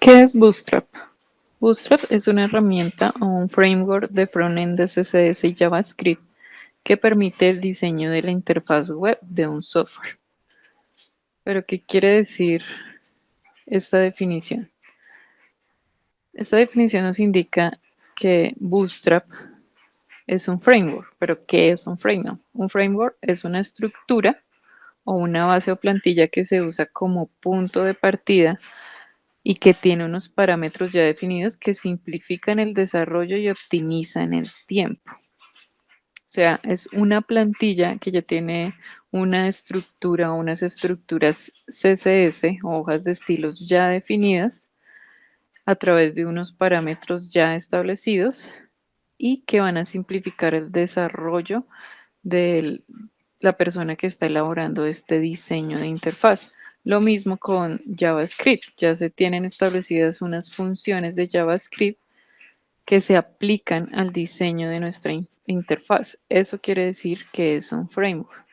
¿Qué es Bootstrap? Bootstrap es una herramienta o un framework de frontend de CSS y JavaScript que permite el diseño de la interfaz web de un software. ¿Pero qué quiere decir esta definición? Esta definición nos indica que Bootstrap es un framework. ¿Pero qué es un framework? Un framework es una estructura o una base o plantilla que se usa como punto de partida y que tiene unos parámetros ya definidos que simplifican el desarrollo y optimizan el tiempo. O sea, es una plantilla que ya tiene una estructura o unas estructuras CSS o hojas de estilos ya definidas a través de unos parámetros ya establecidos y que van a simplificar el desarrollo de la persona que está elaborando este diseño de interfaz. Lo mismo con JavaScript, ya se tienen establecidas unas funciones de JavaScript que se aplican al diseño de nuestra interfaz. Eso quiere decir que es un framework.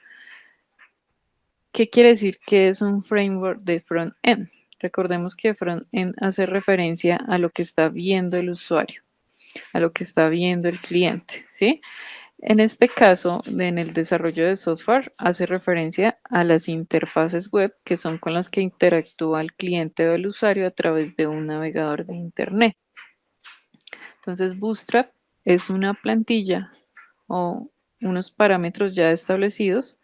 ¿Qué quiere decir que es un framework de front-end? Recordemos que front-end hace referencia a lo que está viendo el usuario, a lo que está viendo el cliente, ¿sí? En este caso, en el desarrollo de software, hace referencia a las interfaces web que son con las que interactúa el cliente o el usuario a través de un navegador de Internet. Entonces, Bootstrap es una plantilla o unos parámetros ya establecidos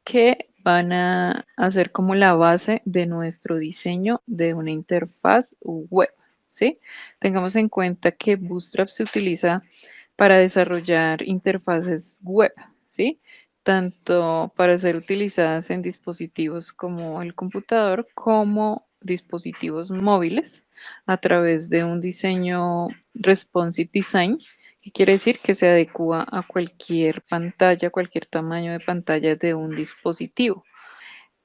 que van a hacer como la base de nuestro diseño de una interfaz web, ¿sí? Tengamos en cuenta que Bootstrap se utiliza para desarrollar interfaces web, ¿sí? Tanto para ser utilizadas en dispositivos como el computador, como dispositivos móviles a través de un diseño responsive design, que quiere decir que se adecua a cualquier pantalla, cualquier tamaño de pantalla de un dispositivo.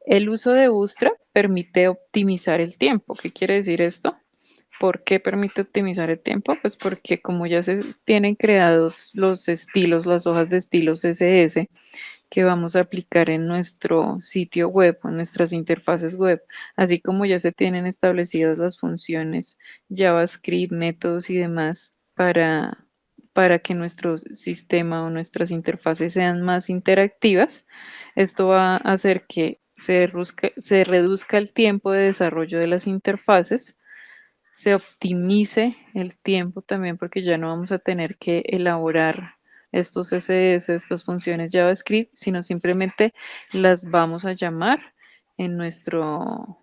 El uso de Bootstrap permite optimizar el tiempo. ¿Qué quiere decir esto? ¿Por qué permite optimizar el tiempo? Pues porque como ya se tienen creados los estilos, las hojas de estilos CSS que vamos a aplicar en nuestro sitio web o en nuestras interfaces web, así como ya se tienen establecidas las funciones JavaScript, métodos y demás para que nuestro sistema o nuestras interfaces sean más interactivas, esto va a hacer que se reduzca el tiempo de desarrollo de las interfaces, se optimice el tiempo también porque ya no vamos a tener que elaborar estos CSS, estas funciones JavaScript, sino simplemente las vamos a llamar en nuestro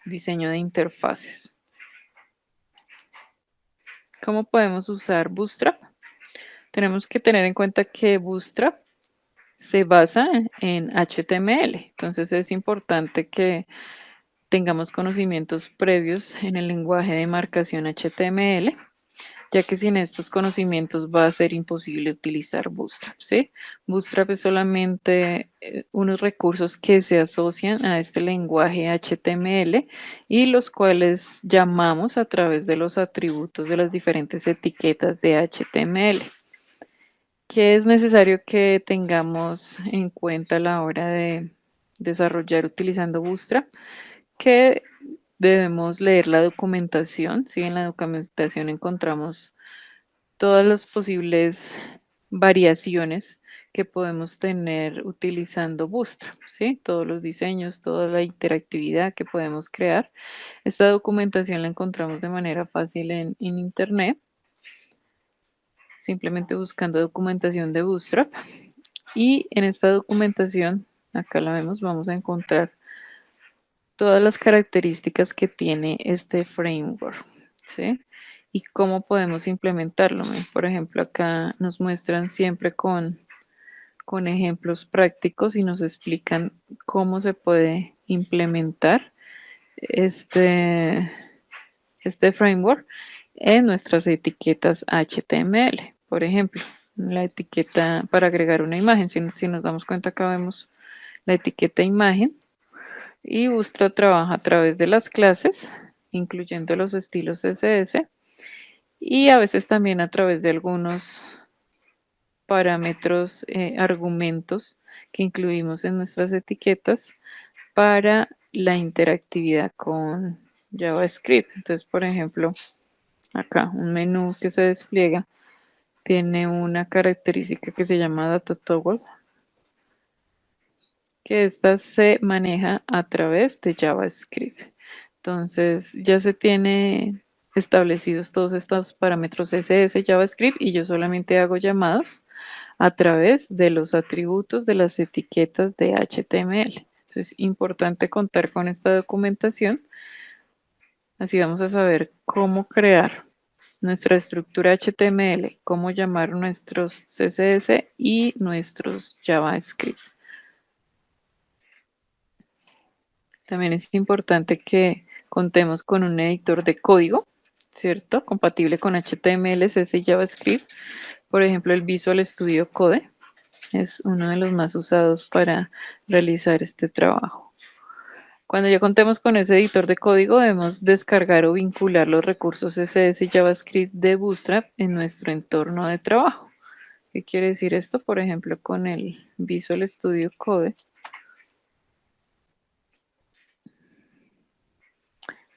diseño de interfaces. ¿Cómo podemos usar Bootstrap? Tenemos que tener en cuenta que Bootstrap se basa en HTML, entonces es importante que tengamos conocimientos previos en el lenguaje de marcación HTML, ya que sin estos conocimientos va a ser imposible utilizar Bootstrap, ¿sí? Bootstrap es solamente unos recursos que se asocian a este lenguaje HTML y los cuales llamamos a través de los atributos de las diferentes etiquetas de HTML. ¿Qué es necesario que tengamos en cuenta a la hora de desarrollar utilizando Bootstrap? Que debemos leer la documentación, ¿sí? En la documentación encontramos todas las posibles variaciones que podemos tener utilizando Bootstrap, ¿sí? Todos los diseños, toda la interactividad que podemos crear. Esta documentación la encontramos de manera fácil en Internet, simplemente buscando documentación de Bootstrap. Y en esta documentación, acá la vemos, vamos a encontrar todas las características que tiene este framework, ¿sí? Y cómo podemos implementarlo. Por ejemplo, acá nos muestran siempre con ejemplos prácticos y nos explican cómo se puede implementar este, este framework en nuestras etiquetas HTML. Por ejemplo, la etiqueta para agregar una imagen. Si nos damos cuenta, acá vemos la etiqueta imagen y Bootstrap trabaja a través de las clases, incluyendo los estilos CSS y a veces también a través de algunos parámetros, argumentos que incluimos en nuestras etiquetas para la interactividad JavaScript. Entonces, por ejemplo, acá un menú que se despliega tiene una característica que se llama Data Toggle, que esta se maneja a través de JavaScript. Entonces ya se tiene establecidos todos estos parámetros CSS JavaScript y yo solamente hago llamados a través de los atributos de las etiquetas de HTML. Entonces es importante contar con esta documentación. Así vamos a saber cómo crear nuestra estructura HTML, cómo llamar nuestros CSS y nuestros JavaScript. También es importante que contemos con un editor de código, ¿cierto? Compatible con HTML, CSS y JavaScript. Por ejemplo, el Visual Studio Code es uno de los más usados para realizar este trabajo. Cuando ya contemos con ese editor de código, debemos descargar o vincular los recursos CSS y JavaScript de Bootstrap en nuestro entorno de trabajo. ¿Qué quiere decir esto? Por ejemplo, con el Visual Studio Code,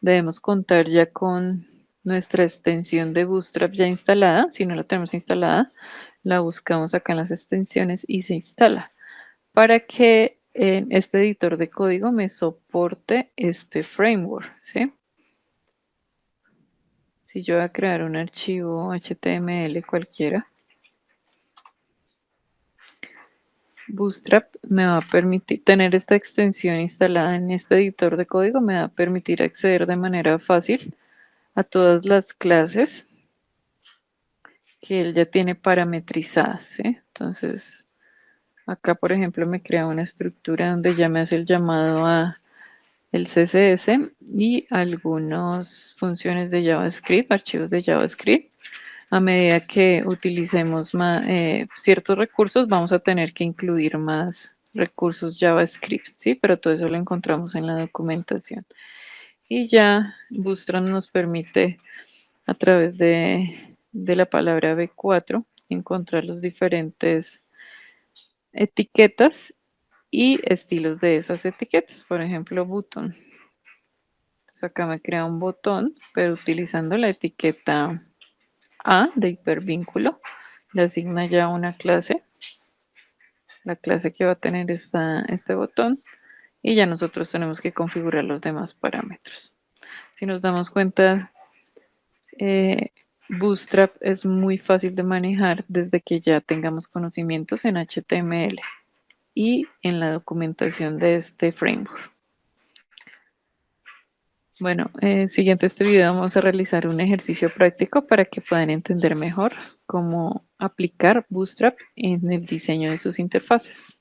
debemos contar ya con nuestra extensión de Bootstrap ya instalada. Si no la tenemos instalada, la buscamos acá en las extensiones y se instala para que en este editor de código me soporte este framework, ¿sí? Si yo voy a crear un archivo HTML cualquiera, Bootstrap me va a permitir tener esta extensión instalada en este editor de código, me va a permitir acceder de manera fácil a todas las clases que él ya tiene parametrizadas, ¿sí? Entonces, acá, por ejemplo, me crea una estructura donde ya me hace el llamado a el CSS y algunas funciones de JavaScript, archivos de JavaScript. A medida que utilicemos ciertos recursos, vamos a tener que incluir más recursos JavaScript, ¿sí? Pero todo eso lo encontramos en la documentación. Y ya Bootstrap nos permite, a través de la palabra B4, encontrar los diferentes etiquetas y estilos de esas etiquetas. Por ejemplo, button. Entonces acá me crea un botón, pero utilizando la etiqueta A de hipervínculo, le asigna ya una clase, la clase que va a tener este botón, y ya nosotros tenemos que configurar los demás parámetros. Si nos damos cuenta, Bootstrap es muy fácil de manejar desde que ya tengamos conocimientos en HTML y en la documentación de este framework. Bueno, siguiente este video vamos a realizar un ejercicio práctico para que puedan entender mejor cómo aplicar Bootstrap en el diseño de sus interfaces.